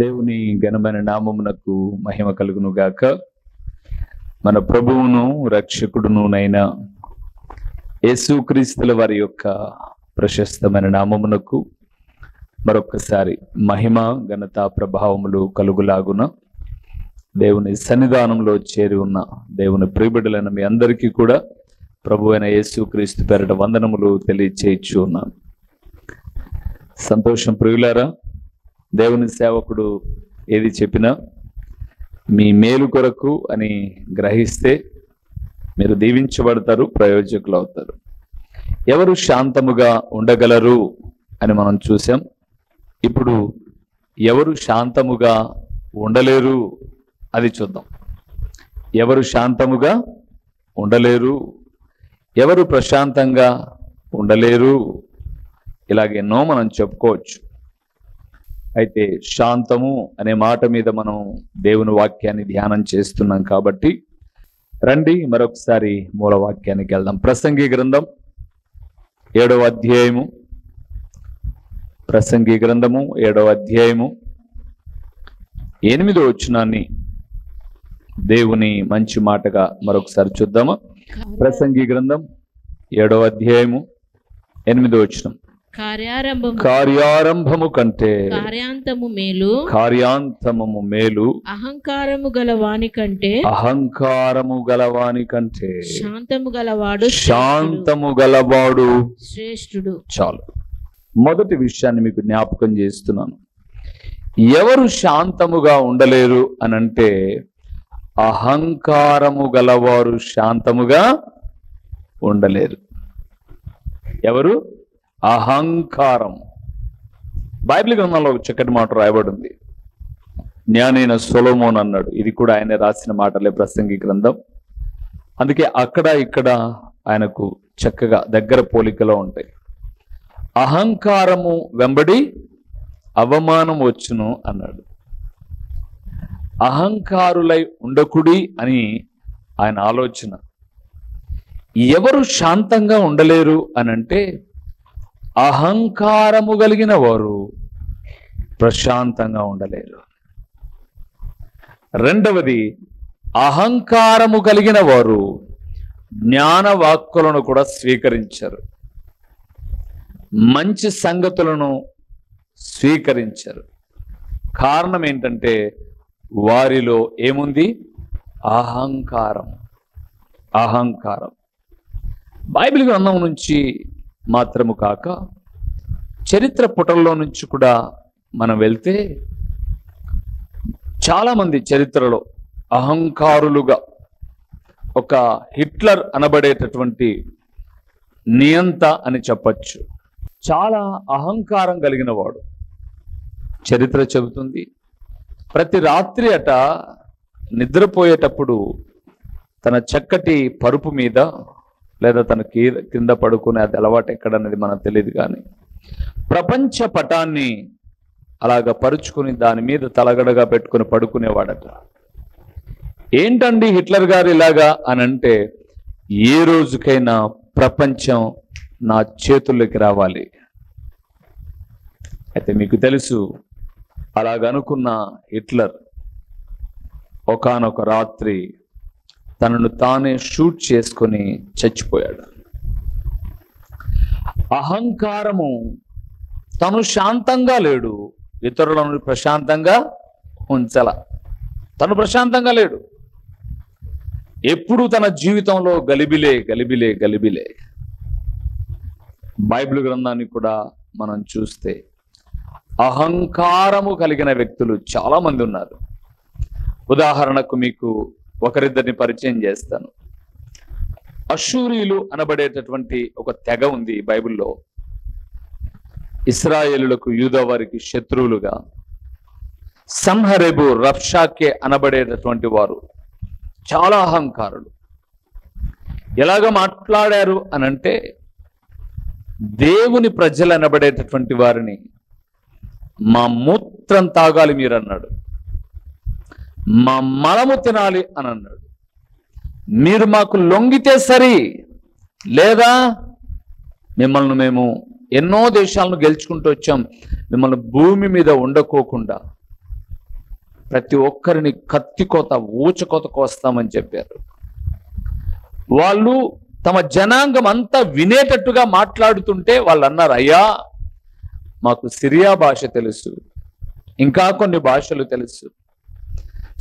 దేవుని ఘనమైన నామమునకు మహిమ కలుగును గాక. మన ప్రభువును రక్షకుడునునైన యేసుక్రీస్తుల వారి యొక్క ప్రశస్తమైన నామమునకు మరొకసారి మహిమ ఘనత ప్రభావములు కలుగులాగున దేవుని సన్నిధానంలో చేరి ఉన్న దేవుని ప్రియబిడ్డలైన మీ అందరికీ కూడా ప్రభు అయిన యేసుక్రీస్తు పేరిట వందనములు తెలియచేయచ్చు ఉన్నాను. సంతోషం ప్రియులారా. దేవుని సేవకుడు ఏది చెప్పినా మీ మేలు కొరకు అని గ్రహిస్తే మీరు దీవించబడతారు, ప్రయోజకులు అవుతారు. ఎవరు శాంతముగా ఉండగలరు అని మనం చూసాం. ఇప్పుడు ఎవరు శాంతముగా ఉండలేరు అది చూద్దాం. ఎవరు శాంతముగా ఉండలేరు, ఎవరు ప్రశాంతంగా ఉండలేరు, ఇలాగెన్నో మనం చెప్పుకోవచ్చు. అయితే శాంతము అనే మాట మీద మనం దేవుని వాక్యాన్ని ధ్యానం చేస్తున్నాం కాబట్టి రండి మరొకసారి మూల వాక్యానికి వెళ్దాం. ప్రసంగి గ్రంథం 7వ అధ్యాయము, ప్రసంగి గ్రంథము 7వ అధ్యాయము 8వ వచనాన్ని దేవుని మంచి మాటగా మరొకసారి చూద్దామా. ప్రసంగి గ్రంథం 7వ అధ్యాయము 8వ వచనం. కార్యారంభము కంటే కార్యాంతము మేలు, కార్యాంతము మేలు, అహంకారము గలవాని కంటే శాంతము గలవాడు శ్రేష్ఠుడు. చాలు. మొదటి విషయాన్ని మీకు జ్ఞాపకం చేస్తున్నాను. ఎవరు శాంతముగా ఉండలేరు అనంటే అహంకారము గలవారు శాంతముగా ఉండలేరు. ఎవరు? అహంకారం. బైబిల్ గ్రంథంలో ఒక చక్కటి మాట రాయబడి ఉంది. జ్ఞానైన సొలొమోను అన్నాడు. ఇది కూడా ఆయన రాసిన మాటలే, ప్రసంగి గ్రంథం. అందుకే అక్కడ ఇక్కడ ఆయనకు చక్కగా దగ్గర పోలికలో ఉంటాయి. అహంకారము వెంబడి అవమానం వచ్చును అన్నాడు. అహంకారులై ఉండకుడి అని ఆయన ఆలోచన. ఎవరు శాంతంగా ఉండలేరు అనంటే అహంకారము కలిగిన వారు ప్రశాంతంగా ఉండలేరు. రెండవది, అహంకారము కలిగిన వారు జ్ఞాన వాక్కులను కూడా స్వీకరించరు, మంచి సంగతులను స్వీకరించరు. కారణం ఏంటంటే వారిలో ఏముంది? అహంకారం. అహంకారం. బైబిల్ గ్రంథం నుంచి మాత్రము కాక చరిత్ర పుటల్లో నుంచి కూడా మనం వెళ్తే చాలామంది చరిత్రలో అహంకారులుగా, ఒక హిట్లర్ అనబడేటటువంటి నియంత అని చెప్పచ్చు, చాలా అహంకారం కలిగిన వాడు. చరిత్ర చెబుతుంది ప్రతి రాత్రి అట నిద్రపోయేటప్పుడు తన చక్కటి పరుపు మీద లేదా తన కింద పడుకునే అది అలవాటు ఎక్కడన్నది మనకు తెలియదు, కానీ ప్రపంచ పటాన్ని అలాగ పరుచుకుని దాని మీద తలగడగా పెట్టుకుని పడుకునేవాడట. ఏంటండి హిట్లర్ గారు ఇలాగా అని అంటే, ఏ రోజుకైనా ప్రపంచం నా చేతుల్లోకి రావాలి. అయితే మీకు తెలుసు, అలాగనుకున్న హిట్లర్ ఒకానొక రాత్రి తనను తానే షూట్ చేసుకొని చచ్చిపోయాడు. అహంకారము, తను శాంతంగా లేడు, ఇతరులను ప్రశాంతంగా ఉంచాల. తను ప్రశాంతంగా లేడు, ఎప్పుడు తన జీవితంలో గలిబిలే గలిబిలే గలిబిలే. బైబిల్ గ్రంథాన్ని కూడా మనం చూస్తే అహంకారము కలిగిన వ్యక్తులు చాలా మంది ఉన్నారు. ఉదాహరణకు మీకు ఒకరిద్దరిని పరిచయం చేస్తాను. అషూరీయులు అనబడేటటువంటి ఒక తెగ ఉంది బైబిల్లో. ఇశ్రాయేలులకు, యూదా వారికి శత్రువులుగా. సన్హెరెబు, రబ్షాకే అనబడేటటువంటి వారు చాలా అహంకారులు. ఎలాగ మాట్లాడారు అనంటే, దేవుని ప్రజలు అనబడేటటువంటి వారిని మా మూత్రం తాగాలి మీరు అన్నాడు, మా మలము తినాలి అని అన్నాడు. మీరు మాకు లొంగితే సరి, లేదా మిమ్మల్ని మేము ఎన్నో దేశాలను గెలుచుకుంటూ వచ్చాం, మిమ్మల్ని భూమి మీద ఉండకోకుండా ప్రతి ఒక్కరిని కత్తికోత ఊచకోత కోస్తామని చెప్పారు. వాళ్ళు తమ జనాంగం అంతా వినేటట్టుగా మాట్లాడుతుంటే వాళ్ళు అన్నారు, అయ్యా మాకు సిరియా భాష తెలుసు, ఇంకా కొన్ని భాషలు తెలుసు,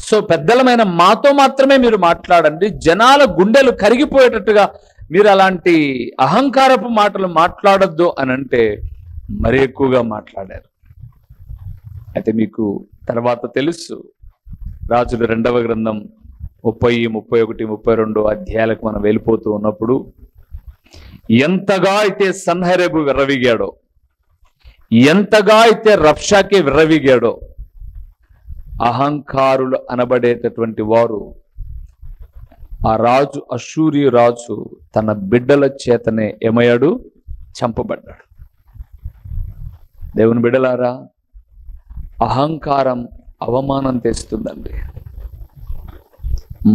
సో పెద్దలమైన మాతో మాత్రమే మీరు మాట్లాడండి, జనాల గుండెలు కరిగిపోయేటట్టుగా మీరు అలాంటి అహంకారపు మాటలు మాట్లాడొద్దు అని అంటే మరి ఎక్కువగా మాట్లాడారు. అయితే మీకు తర్వాత తెలుసు, రాజుల 2వ గ్రంథం 30, 31, 32 అధ్యాయాలకు మనం వెళ్ళిపోతూ ఉన్నప్పుడు ఎంతగా అయితే సన్హెరెబు విర్రవీగాడో, ఎంతగా అయితే రబ్షాకే విర్రవీగాడో, అహంకారులు అనబడేటటువంటి వారు ఆ రాజు, అష్షూరియు రాజు తన బిడ్డల చేతనే ఏమయ్యాడు? చంపబడ్డాడు. దేవుని బిడ్డలారా, అహంకారం అవమానం తెస్తుందండి.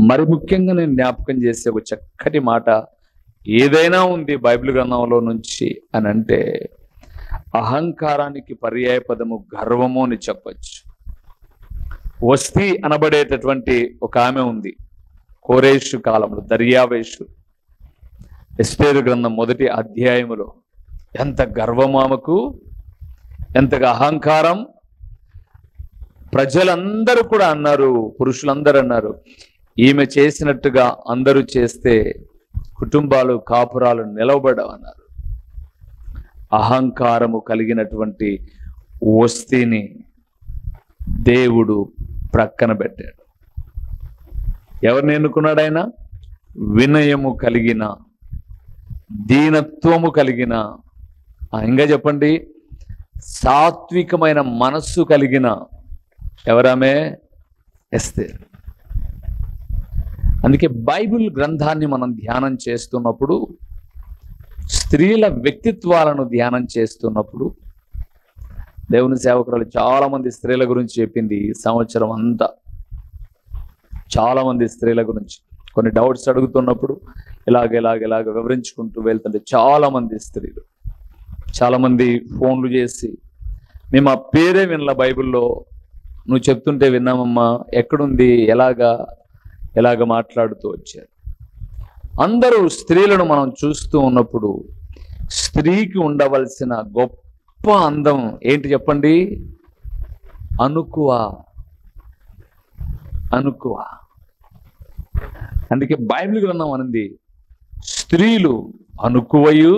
మరి ముఖ్యంగా నేను జ్ఞాపకం చేసే ఒక చక్కటి మాట ఏదైనా ఉంది బైబిల్ గ్రంథంలో నుంచి అని అంటే అహంకారానికి పర్యాయ పదము గర్వము అని చెప్పచ్చు. వస్తీ అనబడేటటువంటి ఒక ఆమె ఉంది కోరేషు కాలంలో, దర్యావేషు. ఎస్తేరు గ్రంథం 1వ అధ్యాయములో ఎంత గర్వం ఆమెకు, ఎంతగా అహంకారం. ప్రజలందరూ కూడా అన్నారు, పురుషులందరూ అన్నారు, ఈమె చేసినట్టుగా అందరూ చేస్తే కుటుంబాలు, కాపురాలు నిలవబడవన్నారు. అహంకారము కలిగినటువంటి వస్తీని దేవుడు ప్రక్కన పెట్టాడు. ఎవరిని ఎన్నుకున్నాడు ఆయన? వినయము కలిగిన, దీనత్వము కలిగిన, ఇంకా చెప్పండి, సాత్వికమైన మనస్సు కలిగిన ఎవరామే? ఎస్తేరు. అందుకే బైబిల్ గ్రంథాన్ని మనం ధ్యానం చేస్తున్నప్పుడు, స్త్రీల వ్యక్తిత్వాలను ధ్యానం చేస్తున్నప్పుడు, దేవుని సేవకురాలు చాలా మంది స్త్రీల గురించి చెప్పింది ఈ సంవత్సరం అంతా. చాలా మంది స్త్రీల గురించి కొన్ని డౌట్స్ అడుగుతున్నప్పుడు ఇలాగ వివరించుకుంటూ వెళ్తుంటే చాలా మంది స్త్రీలు, చాలా మంది ఫోన్లు చేసి, మేము ఆ పేరే వినలా బైబిల్లో, నువ్వు చెప్తుంటే విన్నామమ్మా, ఎక్కడుంది, ఎలాగ మాట్లాడుతూ వచ్చారు. అందరూ స్త్రీలను మనం చూస్తూ ఉన్నప్పుడు స్త్రీకి ఉండవలసిన గొప్ప అందం ఏంటి చెప్పండి? అణకువ. అందుకే బైబిల్ గ్రంథం అనింది, స్త్రీలు అణకువయు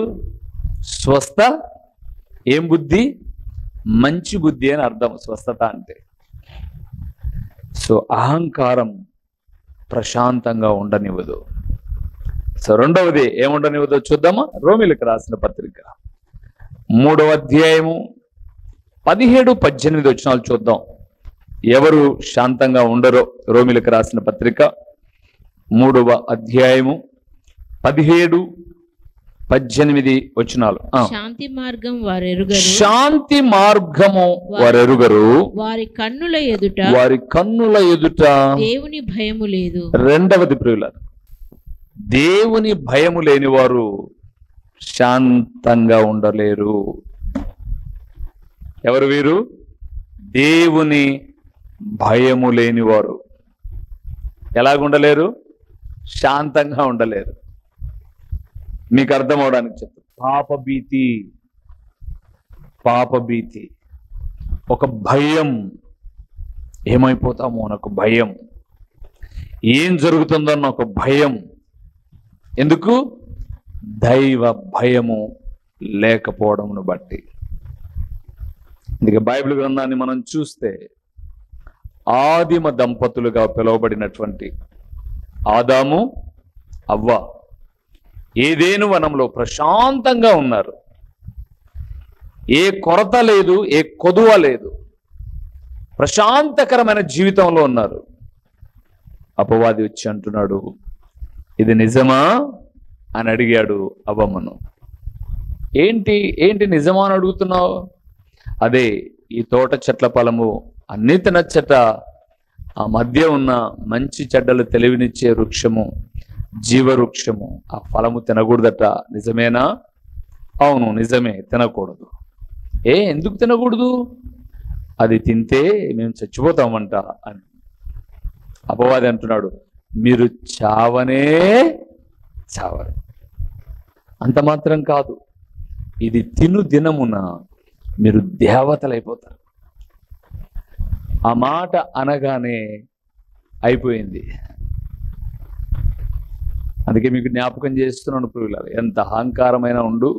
స్వస్థ, ఏం బుద్ధి? మంచి బుద్ధి అని అర్థం స్వస్థత అంటే. సో అహంకారం ప్రశాంతంగా ఉండనివ్వదు. సో రెండవది ఏముండనివ్వదో చూద్దామా? రోమీయులకు రాసిన పత్రిక 3వ అధ్యాయము 17, 18 వచనాలు చూద్దాం. ఎవరు శాంతంగా ఉండరో. రోమీయులకు రాసిన పత్రిక 3వ అధ్యాయము 17, 18 వచనాలు. శాంతి మార్గం వారెరుగరు, శాంతి మార్గము వారెరుగరు, వారి కన్నుల ఎదుట దేవుని భయము లేదు. రెండవది ప్రియులారా, దేవుని భయము లేని వారు శాంతంగా ఉండలేరు. ఎవరు వీరు? దేవుని భయము లేనివారు. ఎలాగుండలేరు? శాంతంగా ఉండలేరు. మీకు అర్థం అవడానికి చెప్తా. పాపభీతి, ఒక భయం, ఏమైపోతామో అని ఒక భయం, ఏం జరుగుతుందో అన్న ఒక భయం. ఎందుకు? దైవ భయము లేకపోవడమును బట్టి. అందుకే బైబిల్ గ్రంథాన్ని మనం చూస్తే ఆదిమ దంపతులుగా పిలువబడినటువంటి ఆదాము, అవ్వ ఏదేను వనంలో ప్రశాంతంగా ఉన్నారు. ఏ కొరత లేదు, ఏ కొదువ లేదు, ప్రశాంతకరమైన జీవితంలో ఉన్నారు. అపవాది వచ్చి అంటున్నాడు, ఇది నిజమా అని అడిగాడు అవ్వమ్మను. ఏంటి నిజమా అని అడుగుతున్నావు? అదే, ఈ తోట చెట్ల ఫలము అన్ని తినచ్చట, ఆ మధ్య ఉన్న మంచి చెడ్డలు తెలివినిచ్చే వృక్షము, జీవవృక్షము, ఆ ఫలము తినకూడదట, నిజమేనా? అవును నిజమే, తినకూడదు. ఎందుకు తినకూడదు? అది తింటే మేము చచ్చిపోతామంట అని. అపవాది అంటున్నాడు, మీరు చావనే చావరు. అంత మాత్రం కాదు, ఇది తిను దినమున మీరు దేవతలైపోతారు. ఆ మాట అనగానే అయిపోయింది. అందుకే మీకు జ్ఞాపకం చేస్తున్నాను ప్రియులారా, ఎంత అహంకారమైన ఉండు,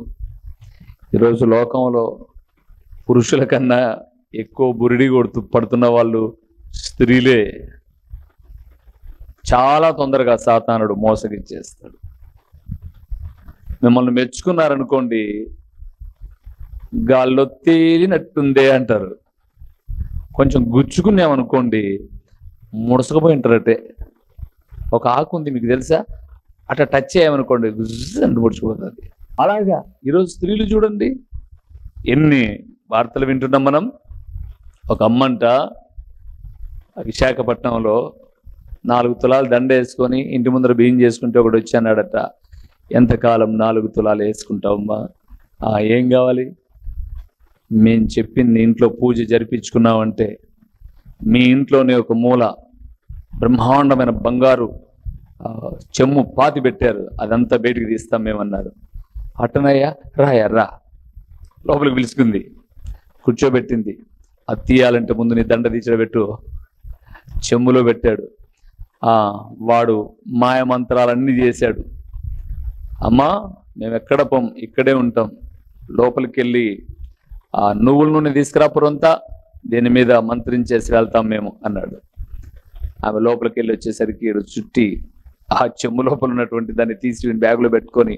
ఈరోజు లోకంలో పురుషుల కన్నా ఎక్కువ బురిడి పడుతున్న వాళ్ళు స్త్రీలే. చాలా తొందరగా సాతానుడు మోసగించేస్తాడు. మిమ్మల్ని మెచ్చుకున్నారనుకోండి, గాల్లో తేలినట్టుందే అంటారు. కొంచెం గుచ్చుకున్నామనుకోండి, ముడసకపోయి ఉంటారటే. ఒక ఆకు ఉంది మీకు తెలుసా, అట్లా టచ్ చేయమనుకోండి గుజ్జు అంటే ముడుచుకుపోతుంది. అలాగా ఈరోజు స్త్రీలు చూడండి, ఎన్ని వార్తలు వింటున్నాం మనం. ఒక అమ్మంట విశాఖపట్నంలో 4 తులాలు దండ వేసుకొని ఇంటి ముందర బియ్యం చేసుకుంటే ఒకటి వచ్చి అన్నాడట, ఎంతకాలం 4 తులాలు వేసుకుంటావమ్మా? ఏం కావాలి? మేము చెప్పింది ఇంట్లో పూజ జరిపించుకున్నామంటే మీ ఇంట్లోనే ఒక మూల బ్రహ్మాండమైన బంగారు చెమ్ము పాతి పెట్టారు, అదంతా బయటికి తీస్తాం మేమన్నారు. అట్టనయ్యా రాయా రా, లోపలికి పిలుచుకుంది, కూర్చోబెట్టింది. అది తీయాలంటే ముందు నీ దండ తీసిడబెట్టు, చెమ్ములో పెట్టాడు. వాడు మాయమంత్రాలన్నీ చేశాడు. అమ్మా మేము ఎక్కడ పోం, ఇక్కడే ఉంటాం, లోపలికి వెళ్ళి నువ్వుల నూనె తీసుకురాపురంతా, దీని మీద మంత్రించేసి వెళ్తాం మేము అన్నాడు. ఆమె లోపలికి వెళ్ళి వచ్చేసరికి చుట్టి ఆ చెమ్ము లోపల ఉన్నటువంటి దాన్ని తీసి బ్యాగులో పెట్టుకొని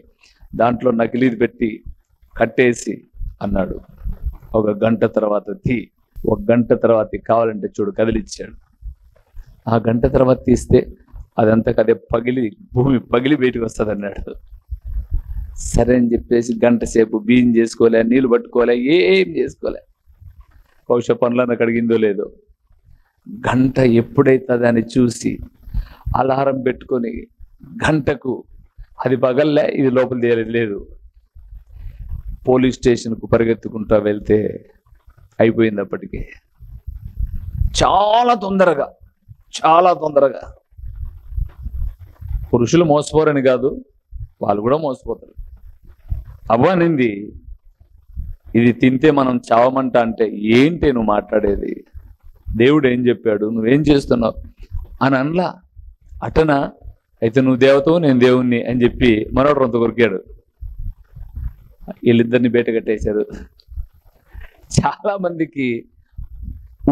దాంట్లో నకిలీది పెట్టి కట్టేసి అన్నాడు, 1 గంట తర్వాత తీ, 1 గంట తర్వాత కావాలంటే చూడు కదిలిచ్చాడు. ఆ గంట తర్వాత తీస్తే అదంతా కదే పగిలి భూమి పగిలి బయటకు వస్తుంది అన్నాడు. సరే అని చెప్పేసి గంట సేపు బియ్యం చేసుకోలే, నీళ్ళు పట్టుకోలే, ఏం చేసుకోలే. బహుశా పనులను కడిగిందో లేదో. గంట ఎప్పుడైతే దాన్ని చూసి అలారం పెట్టుకొని గంటకు అది పగల్లే, ఇది లోపల తేలేదు. పోలీస్ స్టేషన్కు పరిగెత్తుకుంటా వెళ్తే అయిపోయింది అప్పటికే. చాలా తొందరగా పురుషులు మోసపోరని కాదు, వాళ్ళు కూడా మోసపోతారు. అవ్వనింది, ఇది తింటే మనం చావమంట అంటే ఏంటి నువ్వు మాట్లాడేది? దేవుడు ఏం చెప్పాడు, నువ్వేం చేస్తున్నావు అని అనలా. అటనా అయితే నువ్వు దేవతవు నేను దేవుణ్ణి అని చెప్పి మనోడు రొంత కొరికాడు. వీళ్ళిద్దరిని బయట కట్టేశారు. చాలా మందికి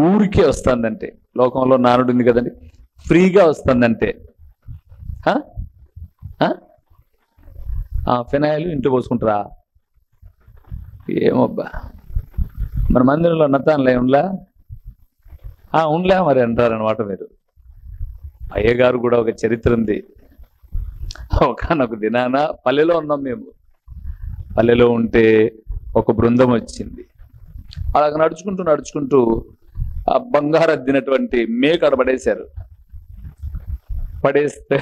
ఊరికే వస్తుందంటే, లోకంలో నానుడు ఉంది కదండి, ఫ్రీగా వస్తుందంటే ఫినాయిల్ ఇంట్లో పోసుకుంటారా? ఏమబ్బా, మన మందిరంలో నతాన్లే ఉండలా ఉండలే మరి అంటారనమాట మీరు. అయ్యగారు కూడా ఒక చరిత్ర ఉంది. ఒకనొక దినాన పల్లెలో ఉన్నాం మేము. పల్లెలో ఉంటే ఒక బృందం వచ్చింది. అలాగ నడుచుకుంటూ ఆ బంగారు అద్దినటువంటి మేక పడేశారు. పడేస్తే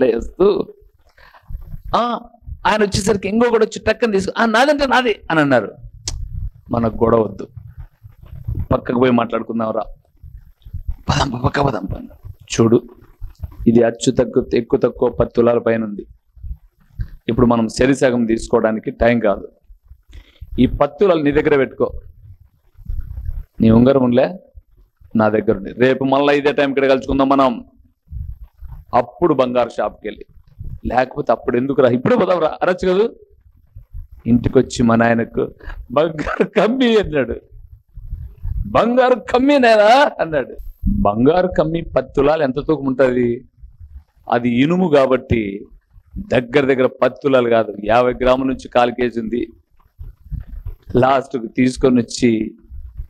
వేస్తూ ఆయన వచ్చేసరికి ఇంకొకటి వచ్చి టక్కని తీసుకు నాదంటే నాది అని అన్నారు. మనకు గొడవ వద్దు, పక్కకు పోయి మాట్లాడుకుందాం రా, పక్క పదం. చూడు, ఇది ఎక్కువ తక్కువ 10 తులాల పైన ఉంది. ఇప్పుడు మనం శరీసగం తీసుకోవడానికి టైం కాదు. ఈ 10 తులాలు నీ దగ్గర పెట్టుకో, నీ ఉంగరం ఉండలే నా దగ్గర ఉంది. రేపు మళ్ళీ ఇదే టైం ఇక్కడ కలుసుకుందాం మనం. అప్పుడు బంగారు షాప్కి వెళ్ళి, లేకపోతే అప్పుడు ఎందుకు రా, ఇప్పుడే పోదాం రా అనొచ్చు కదా. ఇంటికి వచ్చి మా నాయనకు బంగారు కమ్మి అన్నాడు. బంగారు కమ్మినేనా అన్నాడు. బంగారు కమ్మి 10 తులాలు ఎంత తూకం ఉంటుంది? అది ఇనుము కాబట్టి దగ్గర 10 తులాలు కాదు, 50 గ్రాముల నుంచి 1/4 కేజీ ఉంది. లాస్ట్కు తీసుకొని వచ్చి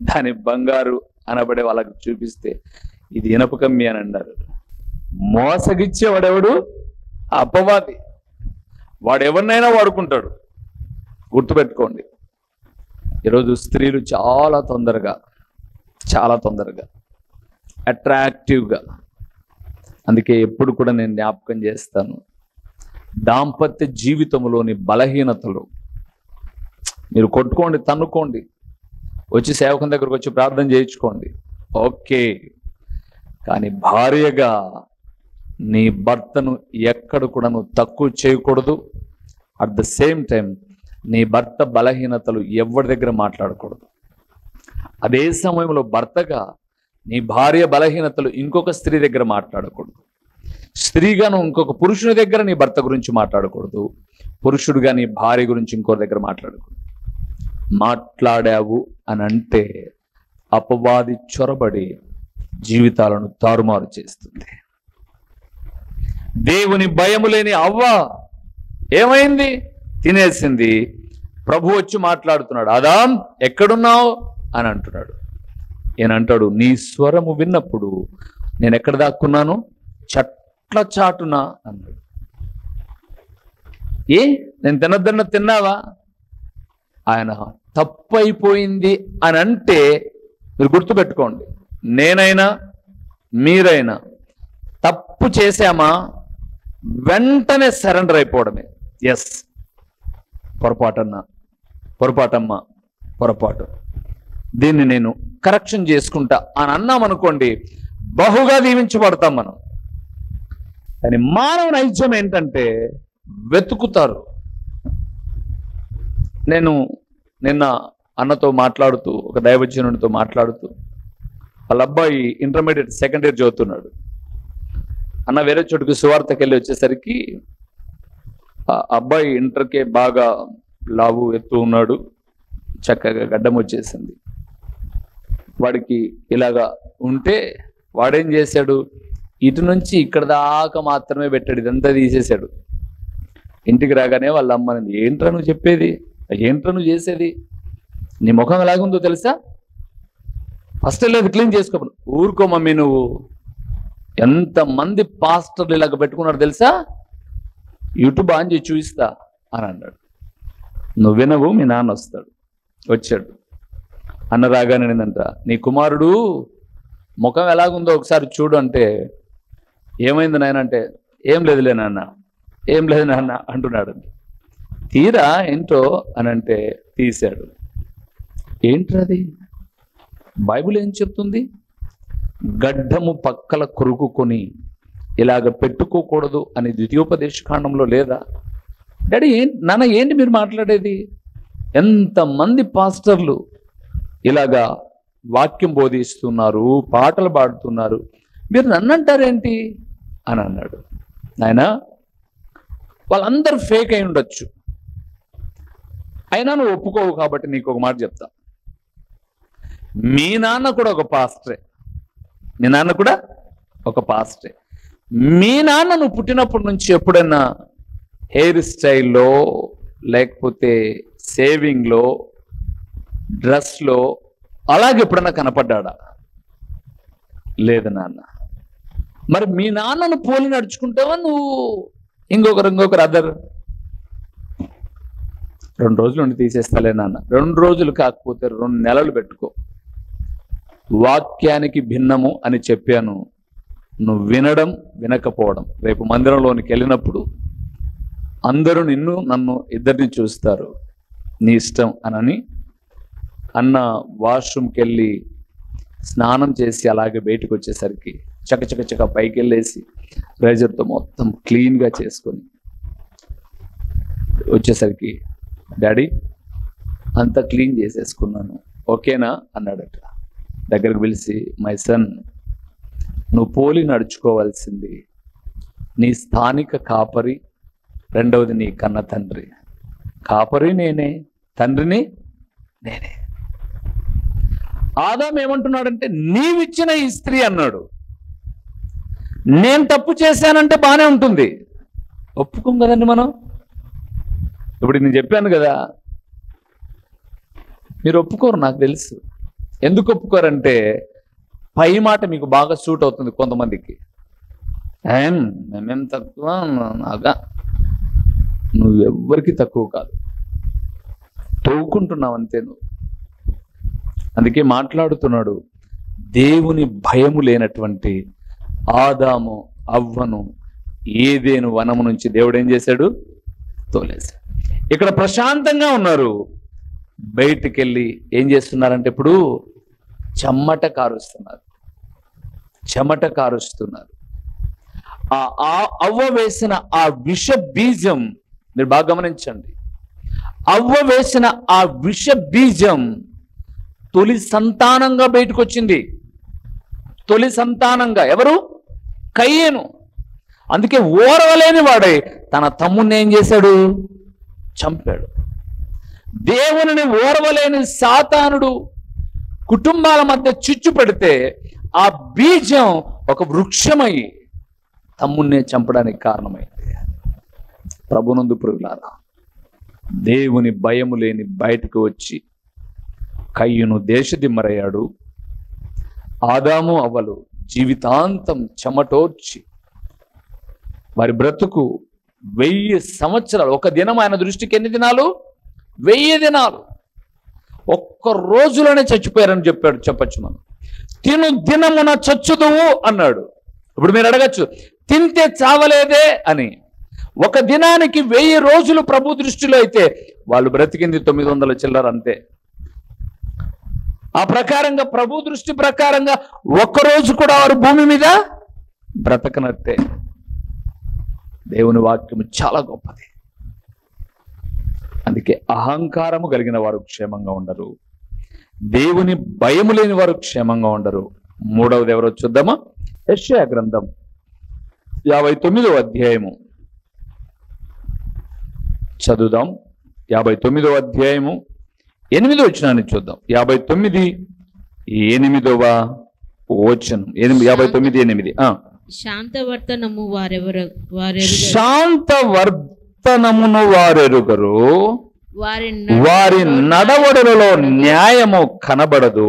దాని బంగారు అనబడే వాళ్ళకి చూపిస్తే ఇది ఇనప కమ్మి అని అన్నారు. మోసగిచ్చేవాడెవడు? అపవాది. వాడు ఎవరినైనా వాడుకుంటాడు, గుర్తుపెట్టుకోండి. ఈరోజు స్త్రీలు చాలా తొందరగా అట్రాక్టివ్గా, అందుకే ఎప్పుడు కూడా నేను జ్ఞాపకం చేస్తాను, దాంపత్య జీవితంలోని బలహీనతలు మీరు కొట్టుకోండి, తన్నుకోండి, వచ్చి సేవకుని దగ్గరకు వచ్చి ప్రార్థన చేయించుకోండి, ఓకే. కానీ భార్యగా నీ భర్తను ఎక్కడ కూడా నువ్వు తక్కువ చేయకూడదు. అట్ ద సేమ్ టైం నీ భర్త బలహీనతలు ఎవరి దగ్గర మాట్లాడకూడదు. అదే సమయంలో భర్తగా నీ భార్య బలహీనతలు ఇంకొక స్త్రీ దగ్గర మాట్లాడకూడదు. స్త్రీగా నువ్వు ఇంకొక పురుషుని దగ్గర నీ భర్త గురించి మాట్లాడకూడదు. పురుషుడిగా నీ భార్య గురించి ఇంకొక దగ్గర మాట్లాడకూడదు. మాట్లాడావు అని అంటే అపవాది చొరబడి జీవితాలను తారుమారు చేస్తుంది. దేవుని భయము లేని అవ్వ ఏమైంది? తినేసింది. ప్రభు వచ్చి మాట్లాడుతున్నాడు, ఆదాం ఎక్కడున్నావు అని అంటున్నాడు. ఏనంటాడు, నీ స్వరము విన్నప్పుడు నేను ఎక్కడ దాక్కున్నాను? చెట్ల చాటున అన్నాడు. నేను తినద్దన్న తిన్నావా? ఆయన తప్పైపోయింది అని అంటే మీరు గుర్తుపెట్టుకోండి, నేనైనా మీరైనా తప్పు చేశామా వెంటనే సరెండర్ అయిపోవడమే. ఎస్, పొరపాటమ్మా, పొరపాటు, దీన్ని నేను కరెక్షన్ చేసుకుంటా అని అన్నామనుకోండి, బహుగా దీవించబడతాం మనం. కానీ మానవ నైజం ఏంటంటే వెతుకుతారు. నేను నిన్న అన్నతో మాట్లాడుతూ, ఒక దైవజనుడితో మాట్లాడుతూ, వాళ్ళ అబ్బాయి ఇంటర్మీడియట్ సెకండ్ ఇయర్ చదువుతున్నాడు. అన్న వేరే చోటుకి సువార్తకి వెళ్ళి వచ్చేసరికి ఆ అబ్బాయి ఇంటర్కే బాగా లావు ఎత్తు ఉన్నాడు, చక్కగా గడ్డం వచ్చేసింది. వాడికి ఇలాగా ఉంటే వాడేం చేశాడు, ఇటు నుంచి ఇక్కడ దాకా మాత్రమే పెట్టాడు, ఇదంతా తీసేశాడు. ఇంటికి రాగానే వాళ్ళ అమ్మని, ఏంట్రా నువ్వు చెప్పేది, ఏంట్రా నువ్వు చేసేది, నీ ముఖం ఎలాగుందో తెలుసా, ఫస్ట్ లేదు క్లీన్ చేసుకో. ఊరుకో మమ్మీ, నువ్వు ఎంతమంది పాస్టర్లు ఇలాగ పెట్టుకున్నాడు తెలుసా, యూట్యూబ్ ఆన్ చేసి చూపిస్తా అని అన్నాడు. నువ్వు వినవు, మీ నాన్న వస్తాడు. వచ్చాడు. అన్న రాగానే ఏంటంట, నీ కుమారుడు ముఖం ఎలాగుందో ఒకసారి చూడు అంటే, ఏమైంది నాయన అంటే, ఏం లేదులే నాన్న, ఏం లేదు నాన్న అంటున్నాడు. తీరా ఏంటో అని అంటే తీశాడు. ఏంట్రది? బైబిల్ ఏం చెప్తుంది? గడ్డము పక్కల కొరుకుకొని ఇలాగ పెట్టుకోకూడదు అని ద్వితీయోపదేశ కాండంలో లేదా? డాడీ నాన్న ఏంటి మీరు మాట్లాడేది? ఎంతమంది పాస్టర్లు ఇలాగా వాక్యం బోధిస్తున్నారు, పాటలు పాడుతున్నారు, మీరు నన్ను అంటారేంటి అని అన్నాడు. నాయనా, వాళ్ళందరూ ఫేక్ అయి ఉండొచ్చు, అయినా నువ్వు ఒప్పుకోవు కాబట్టి నీకు ఒక మాట చెప్తా. మీ నాన్న కూడా ఒక పాస్టరే, మీ నాన్న కూడా ఒక పాస్టరే. మీ నాన్న నువ్వు పుట్టినప్పటి నుంచి ఎప్పుడైనా హెయిర్ స్టైల్లో, లేకపోతే సేవింగ్లో, డ్రెస్లో అలాగే ఎప్పుడైనా కనపడ్డా? లేదు నాన్న. మరి మీ నాన్నను పోలి నడుచుకుంటావా నువ్వు ఇంకొకరు అదర్? 2 రోజులు ఉండి తీసేస్తాలే నాన్న. 2 రోజులు కాకపోతే 2 నెలలు పెట్టుకో. వాక్యానికి భిన్నము అని చెప్పాను, నువ్వు వినడం వినకపోవడం. రేపు మందిరంలోనికి వెళ్ళినప్పుడు అందరూ నన్ను ఇద్దరిని చూస్తారు, నీ ఇష్టం అనని అన్న వాష్రూమ్కి వెళ్ళి స్నానం చేసి అలాగే బయటకు వచ్చేసరికి చకచక పైకి వెళ్ళేసి రేజర్తో మొత్తం క్లీన్గా చేసుకొని వచ్చేసరికి, డాడీ అంతా క్లీన్ చేసేసుకున్నాను, ఓకేనా అన్నాడట. దగ్గరకు పిలిచి, మై సన్, నువ్వు పోలి నడుచుకోవాల్సింది నీ స్థానిక కాపరి, రెండవది నీ కన్న తండ్రి. కాపరి నేనే, తండ్రిని నేనే. ఆదాం ఏమంటున్నాడంటే, నీవిచ్చిన ఈ స్త్రీ అన్నాడు. నేను తప్పు చేశానంటే బాగానే ఉంటుంది, ఒప్పుకోం కదండి మనం. ఇప్పుడు నేను చెప్పాను కదా, మీరు ఒప్పుకోరు, నాకు తెలుసు. ఎందుకు ఒప్పుకోరంటే పై మాట మీకు బాగా సూట్ అవుతుంది కొంతమందికి. మేమేం తక్కువ, నాగా నువ్వెవ్వరికి తక్కువ కాదు, తవ్వుకుంటున్నావు అంతే నువ్వు. అందుకే మాట్లాడుతున్నాడు, దేవుని భయము లేనటువంటి ఆదాము అవ్వను ఏదేను వనము నుంచి దేవుడు ఏం చేశాడు? తోలేశాడు. ఇక్కడ ప్రశాంతంగా ఉన్నారు, బయటికి వెళ్ళి ఏం చేస్తున్నారంటే ఇప్పుడు చెమట కారుస్తున్నారు. ఆ అవ్వ వేసిన ఆ విష బీజం, మీరు బాగా గమనించండి, అవ్వ వేసిన ఆ విష బీజం తొలి సంతానంగా బయటకు వచ్చింది. తొలి సంతానంగా ఎవరు? కయ్యేను. అందుకే ఓర్వలేని వాడే తన తమ్ముడిని ఏం చేశాడు? చంపాడు. దేవునిని ఓర్వలేని సాతానుడు కుటుంబాల మధ్య చిచ్చు పెడితే ఆ బీజం ఒక వృక్షమై తమ్ముడినే చంపడానికి కారణమైంది. ప్రభునందు ప్రియులారా, దేవుని భయము లేని బయటకు వచ్చి కయ్యూను దేశదిమ్మరయ్యాడు. ఆదాము అవ్వలు జీవితాంతం చెమటోర్చి వారి బ్రతుకు 1000 సంవత్సరాలు. ఒక దినం ఆయన దృష్టికి ఎన్ని దినాలు? 1000 దినాలు. ఒక్క రోజులోనే చచ్చిపోయారని చెప్పచ్చు మనం. తిను దినమున చచ్చుదువు అన్నాడు. ఇప్పుడు మీరు అడగచ్చు, తింటే చావలేదే అని. ఒక దినానికి 1000 రోజులు ప్రభు దృష్టిలో అయితే వాళ్ళు బ్రతికింది 900 చిల్లర అంతే. ఆ ప్రకారంగా ప్రభు దృష్టి ప్రకారంగా ఒక్కరోజు కూడా వారు భూమి మీద బ్రతకనట్టే. దేవుని వాక్యము చాలా గొప్పది. అందుకే అహంకారము కలిగిన వారు క్షేమంగా ఉండరు, దేవుని భయము లేని వారు క్షేమంగా ఉండరు. మూడవది ఎవరో చూద్దామా? యెషయా గ్రంథం 59వ అధ్యాయము చదువుదాం. 59వ అధ్యాయము 8వ వచనాన్ని చూద్దాం. 59:8 వచనం. 59:8. శాంతవర్తనము వారెరుగరు, వారి నడవడులలో న్యాయము కనబడదు,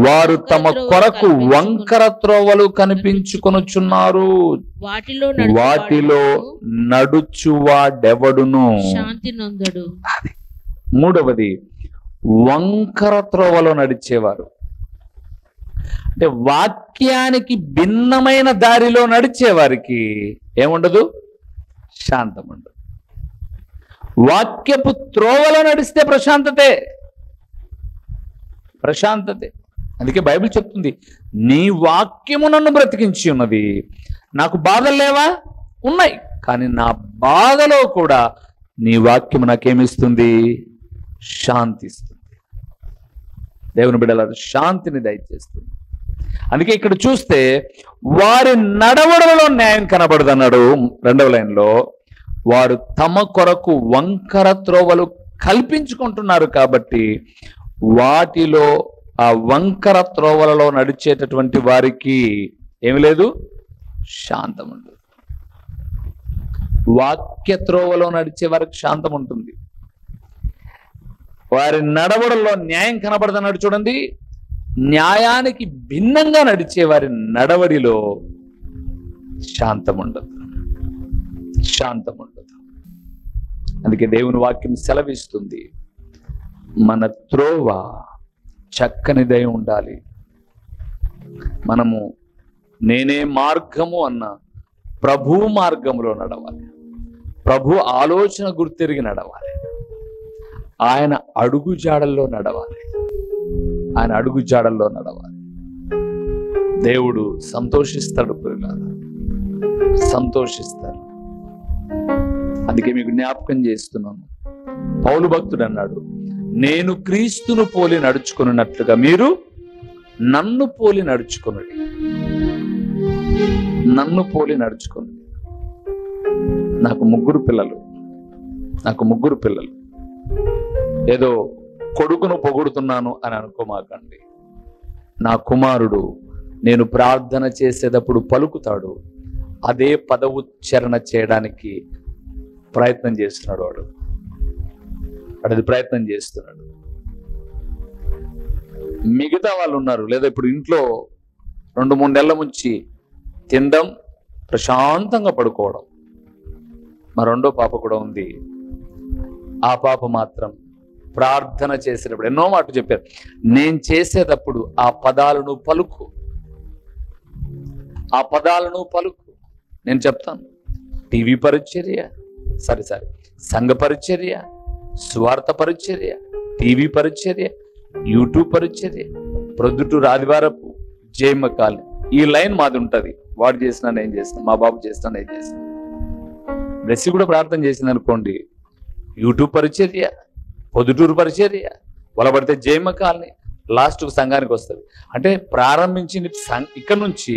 వారు తమ కొరకు వంకర త్రోవలు కనిపించుకొనుచున్నారు, వాటిలో నడుచువాడెవడును శాంతి నొందడు. మూడవది వంకర త్రోవలో నడిచేవారు. అంటే వాక్యానికి భిన్నమైన దారిలో నడిచేవారికి ఏముండదు? శాంతం ఉండదు. వాక్యపు త్రోవలో నడిస్తే ప్రశాంతతే. అందుకే బైబిల్ చెప్తుంది, నీ వాక్యము నన్ను బ్రతికించి ఉన్నది. నాకు బాధలు లేవా? ఉన్నాయి. కానీ నా బాధలో కూడా నీ వాక్యము నాకేమిస్తుంది? శాంతి ఇస్తుంది. దేవుని బిడ్డలారా, శాంతిని దయచేస్తుంది. అందుకే ఇక్కడ చూస్తే వారి నడవడలలో న్యాయం కనబడదు అన్నాడు 2వ లైన్లో. వారు తమ కొరకు వంకర త్రోవలు కల్పించుకుంటున్నారు కాబట్టి వాటిలో, ఆ వంకర త్రోవలలో నడిచేటటువంటి వారికి ఏమి లేదు? శాంతం ఉండదు. వాక్య త్రోవలో నడిచే వారికి శాంతం ఉంటుంది. వారి నడవడలో న్యాయం కనబడదన్నాడు చూడండి. న్యాయానికి భిన్నంగా నడిచే వారి నడవడిలో శాంతం ఉండదు. అందుకే దేవుని వాక్యం సెలవిస్తుంది, మన త్రోవ చక్కనిదై ఉండాలి. మనము నేనే మార్గము అన్న ప్రభు మార్గంలో నడవాలి. ప్రభు ఆలోచన గుర్తెరిగి నడవాలి. ఆయన అడుగు జాడల్లో నడవాలి. దేవుడు సంతోషిస్తాడు, సంతోషిస్తాడు. అందుకే మీకు జ్ఞాపకం చేస్తున్నాను, పౌలు భక్తుడు అన్నాడు, నేను క్రీస్తును పోలి నడుచుకున్నట్లుగా మీరు నన్ను పోలి నడుచుకునండి. నాకు ముగ్గురు పిల్లలు. ఏదో కొడుకును పొగుడుతున్నాను అని అనుకోమాకండి. నా కుమారుడు నేను ప్రార్థన చేసేటప్పుడు పలుకుతాడు, అదే పదవుచ్చరణ చేయడానికి ప్రయత్నం చేస్తున్నాడు. వాడు ప్రయత్నం చేస్తున్నాడు. మిగతా వాళ్ళు ఉన్నారు, లేదా ఇప్పుడు ఇంట్లో 2-3 నెలల నుంచి తినడం, ప్రశాంతంగా పడుకోవడం. మా 2వ పాప కూడా ఉంది. ఆ పాప మాత్రం ప్రార్థన చేసేటప్పుడు ఎన్నో మాటలు చెప్పారు, నేను చేసేటప్పుడు ఆ పదాలను పలుకు. నేను చెప్తాను. టీవీ పరిచర్య, సంఘ పరిచర్య, స్వార్థ పరిచర్య, టీవీ పరిచర్య, యూట్యూబ్ పరిచర్య, ప్రొద్దుటూరు ఆదివారపు జయమ్మ కాలనీ, ఈ లైన్ మాది ఉంటుంది. వాడు చేసినా నేను చేసిన, మా బాబు చేసినా నేను చేసిన. బ్లెస్సి కూడా ప్రార్థన చేసింది అనుకోండి, యూట్యూబ్ పరిచర్య, పొద్దుటూరు పరిచర్య, వలబడితే జయమ్మ కాలనీ, లాస్ట్ సంఘానికి వస్తుంది. అంటే ప్రారంభించింది ఇక్కడ నుంచి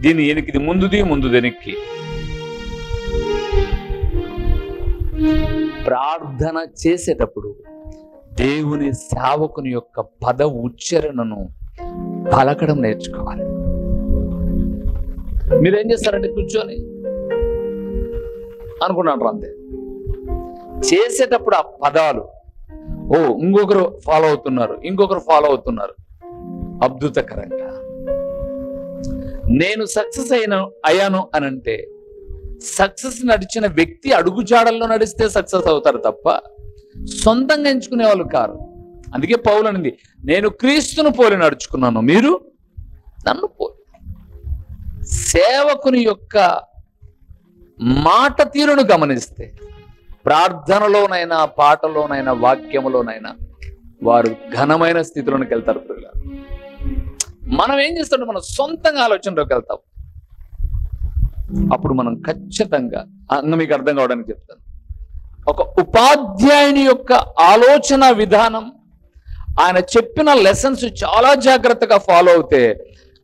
దీని ఎనికిది ముందుది వెనక్కి. ప్రార్థన చేసేటప్పుడు దేవుని సేవకుని యొక్క పద ఉచ్చారణను పలకడం నేర్చుకోవాలి. మీరేం చేస్తారంటే కూర్చొని అనుకున్నాను అంతే. చేసేటప్పుడు ఆ పదాలు ఇంకొకరు ఫాలో అవుతున్నారు అద్భుతకరంగా. నేను సక్సెస్ అయ్యాను అని అంటే, సక్సెస్ నడిచిన వ్యక్తి అడుగుజాడల్లో నడిస్తే సక్సెస్ అవుతారు తప్ప సొంతంగా ఎంచుకునే వాళ్ళు కారు. అందుకే పౌలు అనింది, నేను క్రీస్తును పోలి నడుచుకున్నాను, మీరు నన్ను పోలి. సేవకుని యొక్క మాట తీరును గమనిస్తే ప్రార్థనలోనైనా, పాటలోనైనా, వాక్యములోనైనా వారు ఘనమైన స్థితిలోనికి వెళ్తారు. మనం ఏం చేస్తామంటే మనం సొంతంగా ఆలోచనలోకి వెళ్తాం. అప్పుడు మనం ఖచ్చితంగా మీకు అర్థం కావడానికి చెప్తాను, ఒక ఉపాధ్యాయుని యొక్క ఆలోచన విధానం, ఆయన చెప్పిన లెసన్స్ చాలా జాగ్రత్తగా ఫాలో అవుతే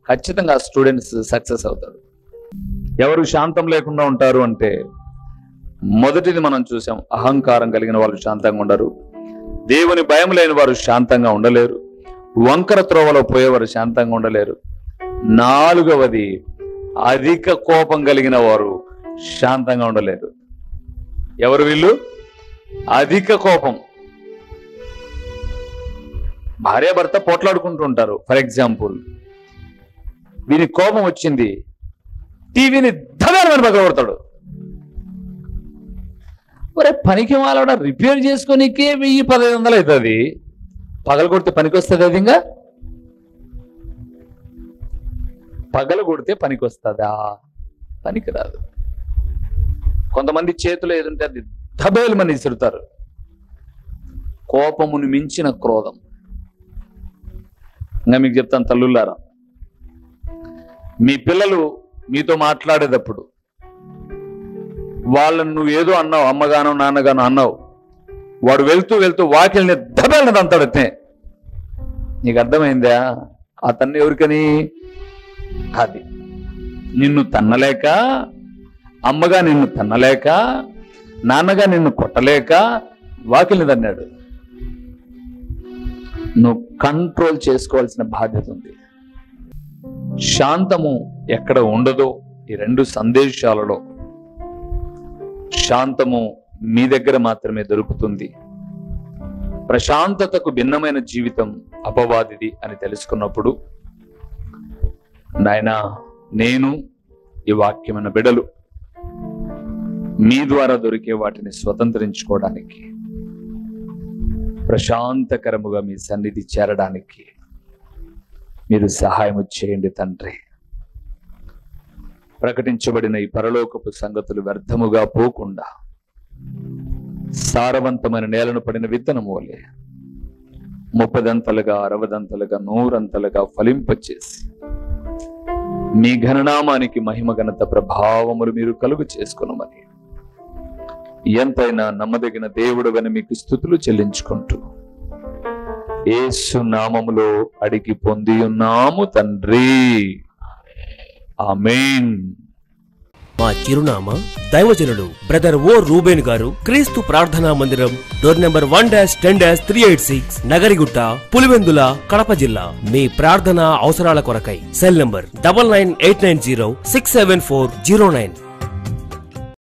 ఖచ్చితంగా స్టూడెంట్స్ సక్సెస్ అవుతారు. ఎవరు శాంతం లేకుండా ఉంటారు అంటే, మొదటిది మనం చూసాం, అహంకారం కలిగిన వాళ్ళు శాంతంగా ఉండరు, దేవుని భయం లేని వారు శాంతంగా ఉండలేరు, వంకర త్రోవలో పోయేవారు శాంతంగా ఉండలేరు. 4వది, అధిక కోపం కలిగిన వారు శాంతంగా ఉండలేరు. ఎవరు వీళ్ళు? అధిక కోపం. భార్యాభర్త పోట్లాడుకుంటూ ఉంటారు. ఫర్ ఎగ్జాంపుల్, వీనికి కోపం వచ్చింది, టీవీని ధనాన్ని పగలగొడతాడు. ఒరే పనికి వాళ్ళ రిపేర్ చేసుకోనికే 1000-1500 అవుతుంది, పగలగొడితే పనికి వస్తుంది? అది ఇంకా పగలగొడితే పనికి వస్తుందా? పనికి రాదు. కొంతమంది చేతిలో ఏదుంటే అది దబేలమని విసురుతారు. కోపమును మించిన క్రోధం. ఇంకా మీకు చెప్తాను తల్లులారా, మీ పిల్లలు మీతో మాట్లాడేటప్పుడు వాళ్ళను నువ్వు ఏదో అన్నావు, అమ్మగానో నాన్నగానో అన్నావు, వాడు వెళ్తూ వాకిల్ని దబేలని తంతాడతే. నీకు అర్థమైందా? ఆ తన్ను ఎవరికని? అది నిన్ను తన్నలేక, అమ్మగా నిన్ను తన్నలేక, నాన్నగా నిన్ను కొట్టలేక వాకిల్ని తన్నాడు. నువ్వు కంట్రోల్ చేసుకోవాల్సిన బాధ్యత ఉంది. శాంతము ఎక్కడ ఉండదో, ఈ 2 సందేశాలలో శాంతము మీ దగ్గర మాత్రమే దొరుకుతుంది. ప్రశాంతతకు భిన్నమైన జీవితం అపవాదిది అని తెలుసుకున్నప్పుడు, నాయనా నేను ఈ వాక్యమైన బిడలు మీ ద్వారా దొరికే వాటిని స్వతంత్రించుకోవడానికి, ప్రశాంతకరముగా మీ సన్నిధి చేరడానికి మీరు సహాయం చేయండి తండ్రి. ప్రకటించబడిన ఈ పరలోకపు సంగతులు వ్యర్థముగా పోకుండా సారవంతమైన నేలను పడిన విత్తనము వలె 30దంతలుగా, 60దంతలుగా, 100అంతలుగా ఫలింపచేసి మీ ఘననామానికి మహిమ, ఘనత, ప్రభావములు మీరు కలుగు చేసుకునమని ఎంతైనా నమ్మదగిన దేవుడవని మీకు స్తుతులు చెల్లించుకుంటూ యేసు నామములో అడిగి పొంది ఉన్నాము తండ్రి. ఆమేన్. మా చిరునామా దైవజనుడు బ్రదర్ ఓ రూబేన్ గారు, క్రీస్తు ప్రార్థనా మందిరం, డోర్ నెంబర్ 1-10-386, నగరిగుట్ట, పులివెందుల, కడప జిల్లా. మీ ప్రార్థనా అవసరాల కొరకై సెల్ నంబర్ 9989067409.